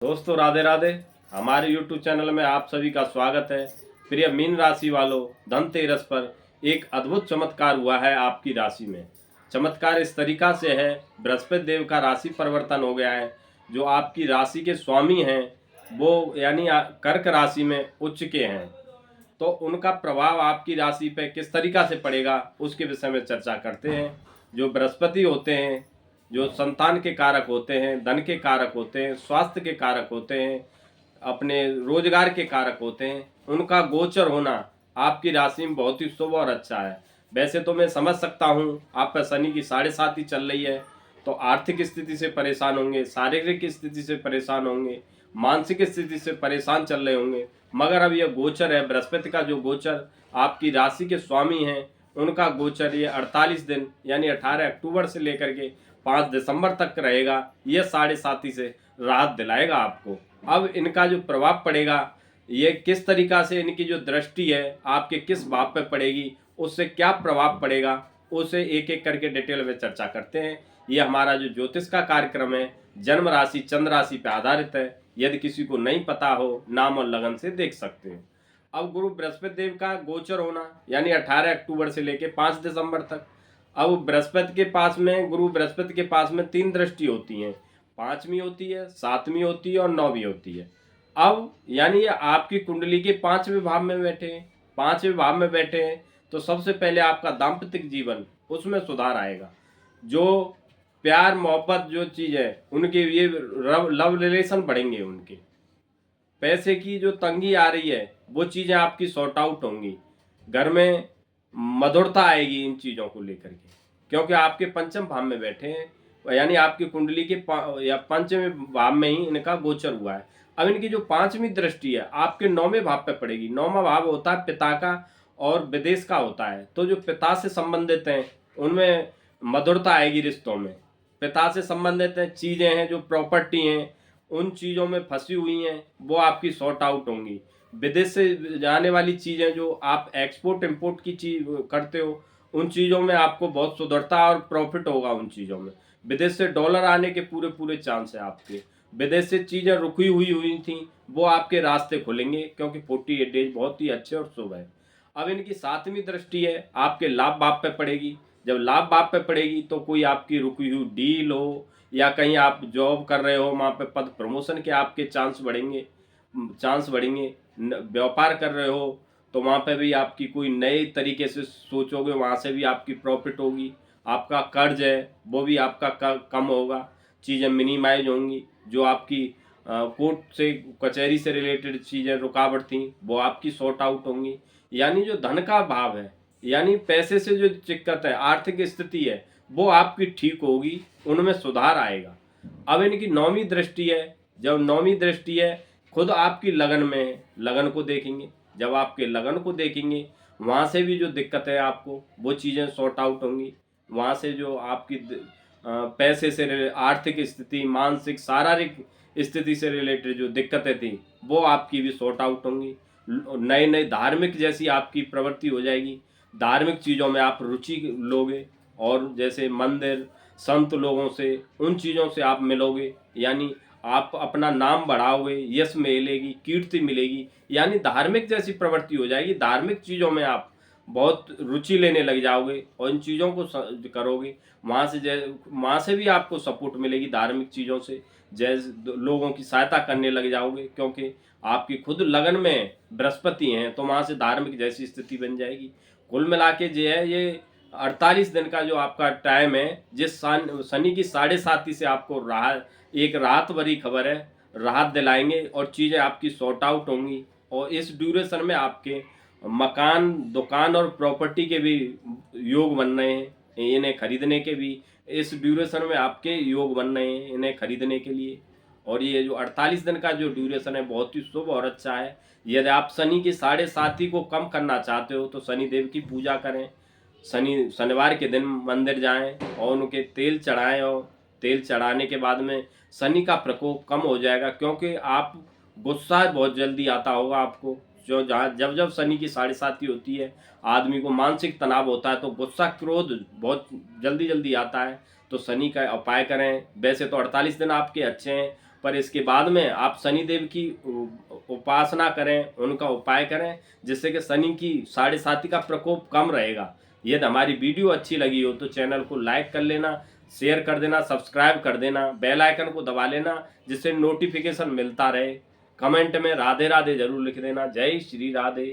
दोस्तों राधे राधे। हमारे YouTube channel में आप सभी का स्वागत है। प्रिय मीन राशि वालों, धनतेरस पर एक अद्भुत चमत्कार हुआ है आपकी राशि में। चमत्कार इस तरीका से है, बृहस्पति देव का राशि परिवर्तन हो गया है। जो आपकी राशि के स्वामी हैं वो यानी कर्क राशि में उच्च के हैं, तो उनका प्रभाव आपकी राशि पे किस तरीका से पड़ेगा उसके विषय में चर्चा करते हैं। जो बृहस्पति होते हैं, जो संतान के कारक होते हैं, धन के कारक होते हैं, स्वास्थ्य के कारक होते हैं, अपने रोजगार के कारक होते हैं, उनका गोचर होना आपकी राशि में बहुत ही शुभ और अच्छा है। वैसे तो मैं समझ सकता हूँ आप पर शनि की 7.5 ही चल रही है, तो आर्थिक स्थिति से परेशान होंगे, शारीरिक स्थिति से परेशान होंगे, मानसिक स्थिति से परेशान चल रहे होंगे। मगर अब यह गोचर है, बृहस्पति का जो गोचर आपकी राशि के स्वामी हैं उनका गोचर ये 48 दिन यानी 18 अक्टूबर से लेकर के 5 दिसंबर तक रहेगा। यह 7.5 से राहत दिलाएगा आपको। अब इनका जो प्रभाव पड़ेगा, ये किस तरीका से इनकी जो दृष्टि है आपके किस भाव पे पड़ेगी, उससे क्या प्रभाव पड़ेगा, उसे एक एक करके डिटेल में चर्चा करते हैं। ये हमारा जो ज्योतिष का कार्यक्रम है जन्म राशि चंद्र राशि पे आधारित है। यदि किसी को नहीं पता हो, नाम और लगन से देख सकते हैं। अब गुरु बृहस्पति देव का गोचर होना यानी 18 अक्टूबर से लेके 5 दिसंबर तक। अब बृहस्पति के पास में, गुरु बृहस्पति के पास में 3 दृष्टि होती हैं, 5वीं होती है, 7वीं होती है और 9वीं होती है। अब यानी ये आपकी कुंडली के 5वें भाव में बैठे हैं, 5वें भाव में बैठे हैं, तो सबसे पहले आपका दाम्पत्य जीवन उसमें सुधार आएगा। जो प्यार मोहब्बत जो चीज़ है उनके ये लव रिलेशन बढ़ेंगे, उनके पैसे की जो तंगी आ रही है वो चीज़ें आपकी सॉर्ट आउट होंगी। घर में मधुरता आएगी इन चीज़ों को लेकर के, क्योंकि आपके पंचम भाव में बैठे हैं, यानी आपकी कुंडली के या पंचवें भाव में ही इनका गोचर हुआ है। अब इनकी जो 5वीं दृष्टि है आपके 9वें भाव पे पड़ेगी। 9वां भाव होता है पिता का और विदेश का होता है, तो जो पिता से संबंधित हैं उनमें मधुरता आएगी रिश्तों में। पिता से संबंधित चीज़ें हैं, जो प्रॉपर्टी हैं, उन चीज़ों में फंसी हुई हैं वो आपकी सॉर्ट आउट होंगी। विदेश से जाने वाली चीज़ें जो आप एक्सपोर्ट इंपोर्ट की चीज़ करते हो, उन चीज़ों में आपको बहुत सुधरता और प्रॉफिट होगा उन चीज़ों में। विदेश से डॉलर आने के पूरे पूरे चांस है आपके। विदेश से चीज़ें रुकी हुई थी वो आपके रास्ते खुलेंगे, क्योंकि 48 डेज बहुत ही अच्छे और शुभ है। अब इनकी 7वीं दृष्टि है आपके लाभ भाव पे पड़ेगी। जब लाभ भाव पे पड़ेगी तो कोई आपकी रुकी हुई डील हो, या कहीं आप जॉब कर रहे हो वहाँ पे पद प्रमोशन के आपके चांस बढ़ेंगे। व्यापार कर रहे हो तो वहाँ पे भी आपकी कोई नए तरीके से सोचोगे, वहाँ से भी आपकी प्रॉफिट होगी। आपका कर्ज है वो भी आपका कम होगा, चीज़ें मिनिमाइज होंगी। जो आपकी कोर्ट से कचहरी से रिलेटेड चीज़ें रुकावट थी वो आपकी सॉर्ट आउट होंगी। यानी जो धन का भाव है, यानी पैसे से जो दिक्कत है, आर्थिक स्थिति है, वो आपकी ठीक होगी, उनमें सुधार आएगा। अब इनकी 9वीं दृष्टि है। जब 9वीं दृष्टि है खुद आपकी लगन में है, लगन को देखेंगे। जब आपके लगन को देखेंगे वहाँ से भी जो दिक्कत है आपको वो चीज़ें सॉर्ट आउट होंगी। वहाँ से जो आपकी पैसे से आर्थिक स्थिति, मानसिक शारीरिक स्थिति से रिलेटेड जो दिक्कतें थी वो आपकी भी सॉर्ट आउट होंगी। नए नए धार्मिक जैसी आपकी प्रवृत्ति हो जाएगी, धार्मिक चीज़ों में आप रुचि लोगे, और जैसे मंदिर संत लोगों से, उन चीज़ों से आप मिलोगे, यानी आप अपना नाम बढ़ाओगे, यश मिलेगी, कीर्ति मिलेगी, यानी धार्मिक जैसी प्रवृत्ति हो जाएगी। धार्मिक चीज़ों में आप बहुत रुचि लेने लग जाओगे और इन चीज़ों को करोगे। वहाँ से भी आपको सपोर्ट मिलेगी धार्मिक चीज़ों से। जैसे लोगों की सहायता करने लग जाओगे, क्योंकि आपकी खुद लगन में बृहस्पति हैं, तो वहाँ से धार्मिक जैसी स्थिति बन जाएगी। कुल मिला के जो है ये 48 दिन का जो आपका टाइम है, जिस शनि की 7.5 से आपको एक राहत भरी खबर है, राहत दिलाएंगे और चीज़ें आपकी सॉर्ट आउट होंगी। और इस ड्यूरेशन में आपके मकान, दुकान और प्रॉपर्टी के भी योग बन रहे हैं, इन्हें खरीदने के भी इस ड्यूरेशन में आपके योग बन रहे हैं इन्हें खरीदने के लिए। और ये जो 48 दिन का जो ड्यूरेशन है बहुत ही शुभ और अच्छा है। यदि आप शनि की 7.5 को कम करना चाहते हो तो शनि देव की पूजा करें, शनिवार के दिन मंदिर जाएं और उनके तेल चढ़ाएं, और तेल चढ़ाने के बाद में शनि का प्रकोप कम हो जाएगा। क्योंकि आप गुस्सा बहुत जल्दी आता होगा आपको, जो जब जब शनि की 7.5 होती है आदमी को मानसिक तनाव होता है, तो गुस्सा क्रोध बहुत जल्दी जल्दी आता है। तो शनि का उपाय करें। वैसे तो 48 दिन आपके अच्छे हैं पर इसके बाद में आप शनिदेव की उपासना करें, उनका उपाय करें, जिससे कि शनि की 7.5 का प्रकोप कम रहेगा। यदि हमारी वीडियो अच्छी लगी हो तो चैनल को लाइक कर लेना, शेयर कर देना, सब्सक्राइब कर देना, बेल आइकन को दबा लेना, जिससे नोटिफिकेशन मिलता रहे। कमेंट में राधे राधे जरूर लिख देना। जय श्री राधे।